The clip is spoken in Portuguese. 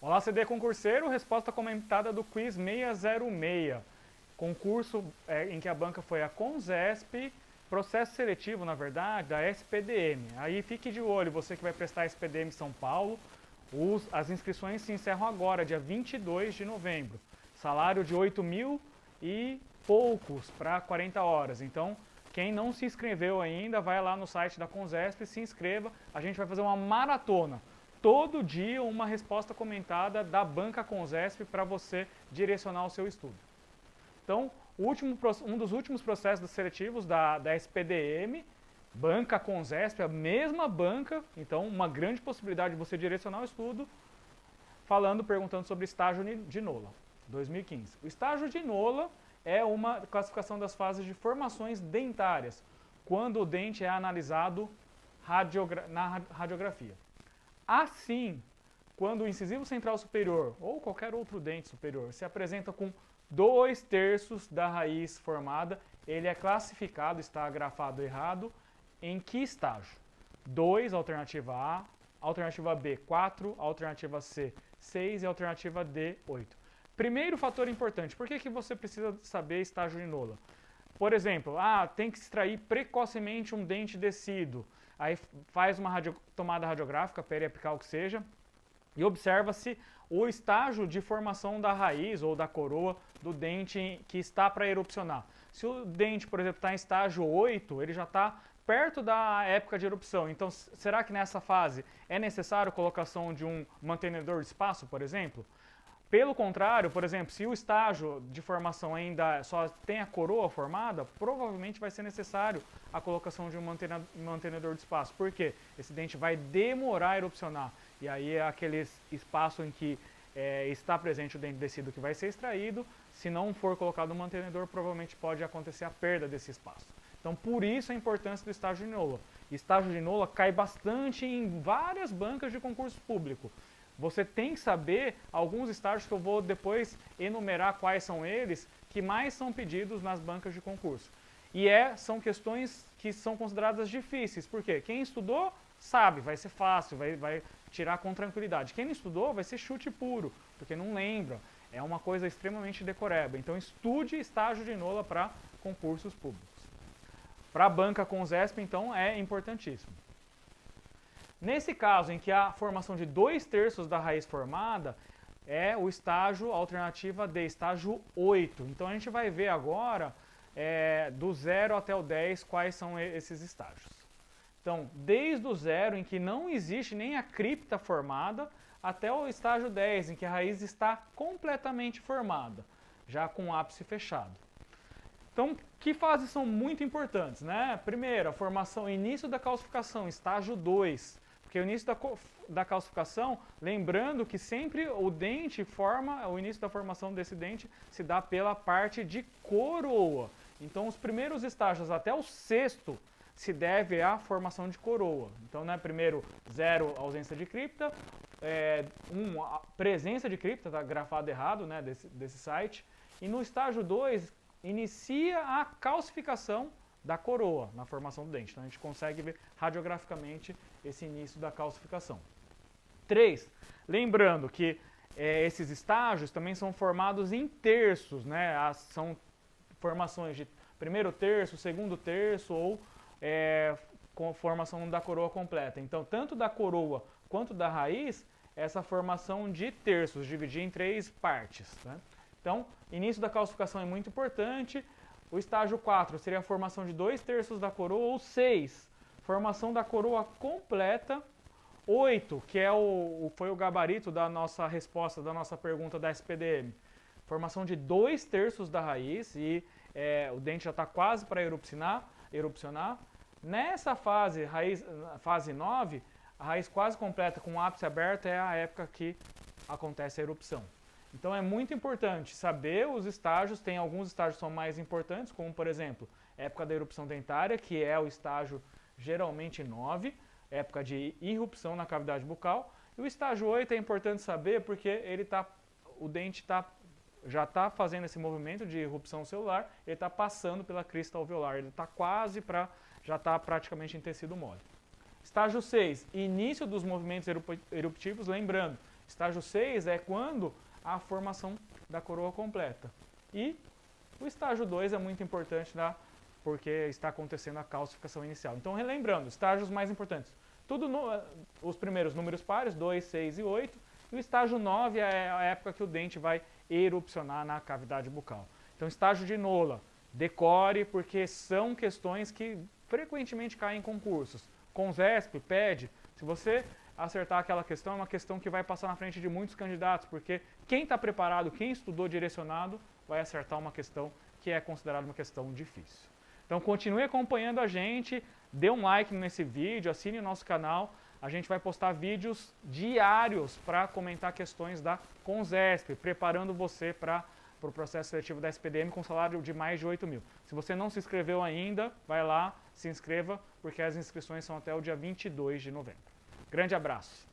Olá, CD concurseiro, resposta comentada do quiz 606. Concurso em que a banca foi a Conzesp, processo seletivo, na verdade, da SPDM. Aí fique de olho, você que vai prestar SPDM São Paulo, as inscrições se encerram agora, dia 22 de novembro. Salário de 8 mil e poucos para 40 horas. Então, quem não se inscreveu ainda, vai lá no site da Conzesp e se inscreva. A gente vai fazer uma maratona. Todo dia uma resposta comentada da banca Conzesp para você direcionar o seu estudo. Então, um dos últimos processos seletivos da SPDM, banca Conzesp, a mesma banca, então uma grande possibilidade de você direcionar o estudo, perguntando sobre estágio de NOLA, 2015. O estágio de NOLA é uma classificação das fases de formações dentárias, quando o dente é analisado na radiografia. Assim, quando o incisivo central superior ou qualquer outro dente superior se apresenta com 2/3 da raiz formada, ele é classificado, está grafado errado, em que estágio? 2, alternativa A, alternativa B, 4, alternativa C, 6 e alternativa D, 8. Primeiro fator importante, por que você precisa saber estágio de NOLA? Por exemplo, tem que extrair precocemente um dente descido, aí faz uma tomada radiográfica, periapical que seja, e observa-se o estágio de formação da raiz ou da coroa do dente que está para erupcionar. Se o dente, por exemplo, está em estágio 8, ele já está perto da época de erupção. Então, será que nessa fase é necessário a colocação de um mantenedor de espaço, por exemplo? Pelo contrário, por exemplo, se o estágio de formação ainda só tem a coroa formada, provavelmente vai ser necessário a colocação de um mantenedor de espaço. Por quê? Esse dente vai demorar a erupcionar. E aí é aquele espaço em que está presente o dente descido que vai ser extraído. Se não for colocado um mantenedor, provavelmente pode acontecer a perda desse espaço. Então, por isso a importância do estágio de NOLA. Estágio de NOLA cai bastante em várias bancas de concurso público. Você tem que saber alguns estágios que eu vou depois enumerar quais são eles, que mais são pedidos nas bancas de concurso. E são questões que são consideradas difíceis, porque quem estudou sabe, vai ser fácil, vai tirar com tranquilidade. Quem não estudou vai ser chute puro, porque não lembra. É uma coisa extremamente decoreba. Então estude estágio de NOLA para concursos públicos. Para a banca Conzesp, então, é importantíssimo. Nesse caso, em que a formação de 2/3 da raiz formada é o estágio alternativa D, estágio 8. Então a gente vai ver agora, do 0 até o 10, quais são esses estágios. Então, desde o 0, em que não existe nem a cripta formada, até o estágio 10, em que a raiz está completamente formada, já com o ápice fechado. Então, que fases são muito importantes, né? Primeiro, a formação, início da calcificação, estágio 2. Porque o início da calcificação, lembrando que sempre o dente o início da formação desse dente se dá pela parte de coroa. Então, os primeiros estágios até o 6º se deve à formação de coroa. Então, né, primeiro, 0, ausência de cripta, presença de cripta, está grafado errado, né, desse site. E no estágio 2, inicia a calcificação da coroa na formação do dente. Então a gente consegue ver radiograficamente esse início da calcificação. 3. Lembrando que esses estágios também são formados em terços, né? São formações de primeiro terço, segundo terço ou com formação da coroa completa. Então, tanto da coroa quanto da raiz, essa formação de terços, dividir em 3 partes. Né? Então, início da calcificação é muito importante. O estágio 4 seria a formação de 2/3 da coroa, ou 6, formação da coroa completa. 8, que foi o gabarito da nossa resposta, da nossa pergunta da SPDM. Formação de 2/3 da raiz e o dente já está quase para erupcionar. Nessa fase 9, a raiz quase completa com o ápice aberto é a época que acontece a erupção. Então é muito importante saber os estágios, tem alguns estágios que são mais importantes, como por exemplo, época da erupção dentária, que é o estágio geralmente 9, época de irrupção na cavidade bucal. E o estágio 8 é importante saber porque o dente já está fazendo esse movimento de irrupção celular, ele está passando pela crista alveolar, ele está já está praticamente em tecido mole. Estágio 6, início dos movimentos eruptivos, lembrando, Estágio 6 é quando a formação da coroa completa. E o estágio 2 é muito importante, porque está acontecendo a calcificação inicial. Então, relembrando, estágios mais importantes. Os primeiros números pares, 2, 6 e 8. E o estágio 9 é a época que o dente vai erupcionar na cavidade bucal. Então, estágio de Nola, decore, porque são questões que frequentemente caem em concursos. CONSESP, PED, se você acertar aquela questão, é uma questão que vai passar na frente de muitos candidatos, porque quem está preparado, quem estudou direcionado, vai acertar uma questão que é considerada uma questão difícil. Então continue acompanhando a gente, dê um like nesse vídeo, assine o nosso canal. A gente vai postar vídeos diários para comentar questões da CONSESP, preparando você para o processo seletivo da SPDM com salário de mais de 8 mil. Se você não se inscreveu ainda, vai lá, se inscreva, porque as inscrições são até o dia 22 de novembro. Grande abraço!